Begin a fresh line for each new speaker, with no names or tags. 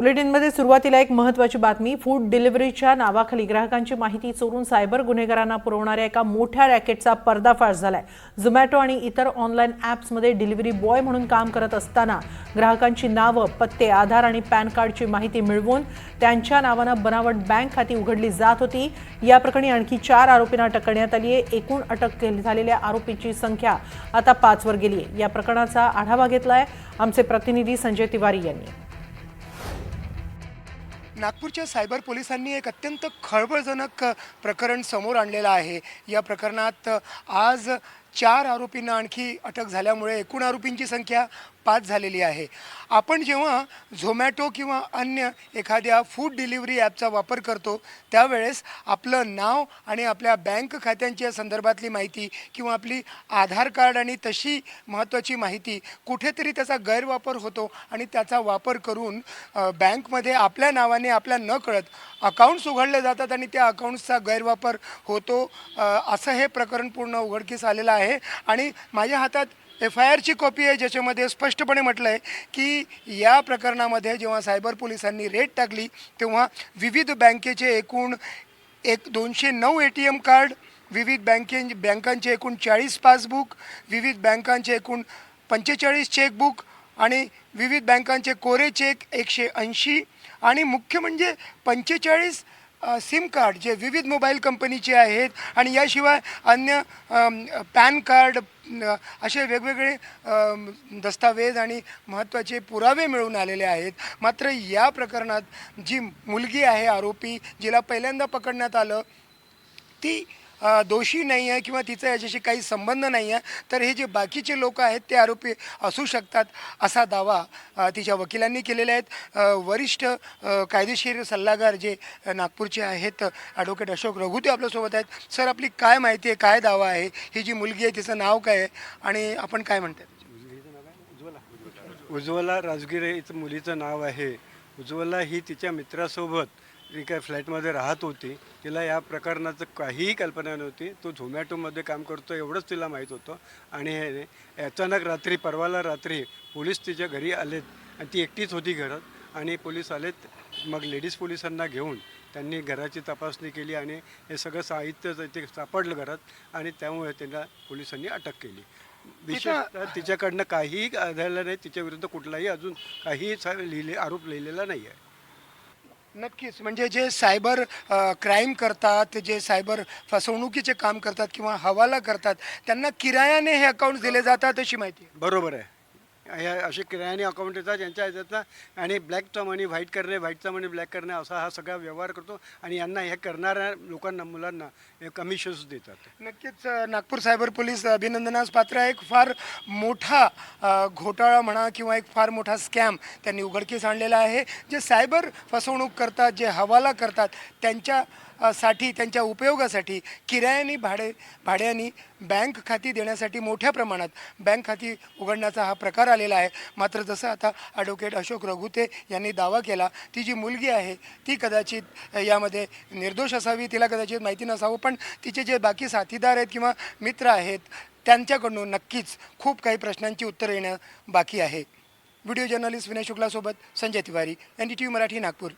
बुलेटिनमध्ये सुरुवातीला एक महत्त्वाची बातमी। फूड डिलिव्हरीच्या नावाखाली ग्राहकांची माहिती चोरून सायबर गुन्हेगारांना पुरवणाऱ्या एका मोठ्या रॅकेटचा पर्दाफाश झालाय। झोमॅटो आणि इतर ऑनलाईन ॲप्समध्ये डिलिव्हरी बॉय म्हणून काम करत असताना ग्राहकांची नावे, पत्ते, आधार आणि पॅन कार्डची माहिती मिळवून त्यांच्या नावाने बनावट बँक खाती उघडली जात होती। या प्रकरणी आणखी 4 आरोपींना अटक करण्यात आली आहे। एकूण अटक झालेल्या आरोपींची संख्या आता 5 वर गेली आहे। या प्रकरणाचा आढावा घेतलाय आमचे प्रतिनिधी संजय तिवारी यांनी।
नागपूरच्या सायबर पोलिसांनी एक अत्यंत खळबळजनक प्रकरण समोर आणलेलं आहे। या प्रकरणात आज 4 आरोपींना आणखी अटक झाल्यामुळे एकूण आरोपींची संख्या 5 झालेली आहे। आपण जेव्हा झोमॅटो किंवा अन्य एखाद्या फूड डिलिव्हरी ॲपचा वापर करतो त्यावेळेस आपलं नाव आणि आपल्या बँक खात्यांच्या संदर्भातली माहिती किंवा आपली आधार कार्ड आणि तशी महत्त्वाची माहिती कुठेतरी त्याचा गैरवापर होतो आणि त्याचा वापर करून बँकमध्ये आपल्या नावाने आपल्या नकळत अकाउंट्स उघडले जातात आणि त्या अकाउंट्सचा गैरवापर होतो। असं हे प्रकरण पूर्ण उघडकीस आलेलं आहे आणि माझ्या हातात FIRची कॉपी आहे ज्याच्यामध्ये स्पष्टपणे म्हटलं आहे की या प्रकरणामध्ये जेव्हा सायबर पोलिसांनी रेड टाकली तेव्हा विविध बँकेचे एकूण 209 ATM कार्ड, विविध बँकांचे एकूण 40 पासबुक, विविध बँकांचे एकूण 45 चेकबुक आणि विविध बँकांचे कोरे चेक 180 आणि मुख्य म्हणजे 45 सिम कार्ड जे विविध मोबाईल कंपनीचे आहेत आणि याशिवाय अन्य पॅन कार्ड असे वेगवेगळे दस्तावेज आणि महत्त्वाचे पुरावे मिळून आलेले आहेत। मात्र या प्रकरणात जी मुलगी आहे आरोपी जिला पहिल्यांदा पकडण्यात आलं ती दोषी नाही आहे किंवा तिचा याच्याशी काही संबंध नाही आहे, तर हे जे बाकीचे लोक आहेत ते आरोपी असू शकतात असा दावा तिच्या वकिलांनी केलेला आहे। वरिष्ठ कायदेशीर सल्लागार जे नागपूरचे आहेत ॲडव्होकेट अशोक रघुते आपल्यासोबत आहेत। सर, आपली काय माहिती आहे, काय दावा आहे? ही जी मुलगी आहे तिचं नाव काय आहे आणि आपण काय म्हणतात?
उज्ज्वला राजगिरे हिचं मुलीचं नाव आहे। उज्ज्वला ही तिच्या मित्रासोबत जी काय फ्लॅटमध्ये राहत होती, तिला या प्रकरणाचं काहीही कल्पना नव्हती। तो झोमॅटोमध्ये काम करतो एवढंच तिला माहीत होतं आणि अचानक परवाला रात्री पोलीस तिच्या घरी आलेत आणि ती एकटीच होती घरात आणि पोलीस आलेत। मग लेडीज पोलिसांना घेऊन त्यांनी घराची तपासणी केली आणि हे सगळं साहित्य ते सापडलं घरात आणि त्यामुळे त्यांना पोलिसांनी अटक केली। विशेषतः तिच्याकडनं काहीही आढळलं नाही, तिच्याविरुद्ध कुठलाही अजून काही आरोप लिहिलेला नाही आहे।
नक्कीच, म्हणजे जे सायबर क्राईम करतात, जे सायबर फसवणुकीचे काम करतात किंवा हवाला करतात त्यांना किरायाने हे अकाउंट्स दिले जातात अशी माहिती आहे।
बरोबर आहे, ह्या असे किरायाने अकाउंट येतात ज्यांच्या ह्याच्यातनं आणि ब्लॅकचा मनी व्हाईट करणे, व्हाईटचा मनी ब्लॅक करणे असा हा सगळा व्यवहार करतो आणि यांना हे करणाऱ्या लोकांना मुलांना हे कमिशन्स देतात।
नक्कीच नागपूर सायबर पोलीस अभिनंदनास पात्र आहे। एक फार मोठा घोटाळा म्हणा किंवा एक फार मोठा स्कॅम त्यांनी उघडकीस आणलेला आहे। जे सायबर फसवणूक करतात, जे हवाला करतात त्यांच्या उपयोगासाठी किरायानी भाड्यानी बँक खाती देण्यासाठी मोठ्या प्रमाणात बँक खाती उघडण्याचा हा प्रकार आलेला आहे। मात्र जसं आता ॲडव्होकेट अशोक रघुते यांनी दावा केला, ती जी मुलगी आहे ती कदाचित यामध्ये निर्दोष असावी, तिला कदाचित माहिती नसावं, पण तिचे जे बाकी साथीदार आहेत किंवा मित्र आहेत त्यांच्याकडून नक्कीच खूप काही प्रश्नांची उत्तरं येणं बाकी आहे। व्हिडिओ जर्नलिस्ट विनय शुक्लासोबत संजय तिवारी, NDTV मराठी, नागपूर।